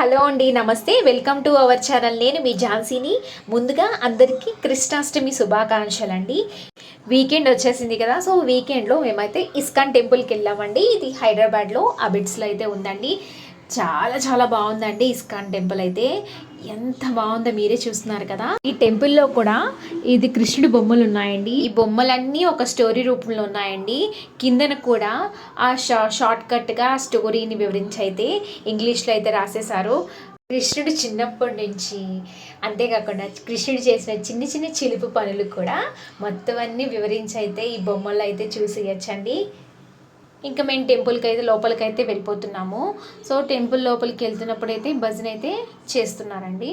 Hello అండి, నమస్తే. Welcome to our channel. నేను మీ ఝాన్సీని. ముందుగా అందరికీ కృష్ణాష్టమి శుభాకాంక్షలు అండి. వీకెండ్ వచ్చేసింది కదా, సో వీకెండ్లో మేమైతే ఇస్కాన్ టెంపుల్కి వెళ్ళామండి. ఇది హైదరాబాద్లో అబిడ్స్లో అయితే ఉందండి. చాలా చాలా బాగుందండి ఇస్కాన్ టెంపుల్ అయితే. ఎంత బాగుందో మీరే చూస్తున్నారు కదా. ఈ టెంపుల్లో కూడా ఇది కృష్ణుడి బొమ్మలు ఉన్నాయండి. ఈ బొమ్మలన్నీ ఒక స్టోరీ రూపంలో ఉన్నాయండి. కిందన కూడా ఆ షార్ట్ కట్గా స్టోరీని వివరించి అయితే ఇంగ్లీష్లో అయితే రాసేశారు. కృష్ణుడు చిన్నప్పటి నుంచి, అంతేకాకుండా కృష్ణుడు చేసిన చిన్న చిన్న చిలిపి పనులు కూడా మొత్తం అన్నీ వివరించి అయితే ఈ బొమ్మలు అయితే చూసేయచ్చండి. ఇంకా మేము టెంపుల్కి అయితే లోపలికి అయితే వెళ్ళిపోతున్నాము. సో టెంపుల్ లోపలికి వెళ్తున్నప్పుడు అయితే భజన అయితే చేస్తున్నారండి.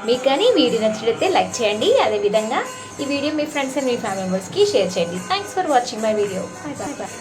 మీకు కానీ వీడియో నచ్చినట్లయితే లైక్ చేయండి. అదేవిధంగా ఈ వీడియో మీ ఫ్రెండ్స్ అండ్ మీ ఫ్యామిలీ మెంబర్స్కి షేర్ చేయండి. Thanks for watching my video. Bye bye bye.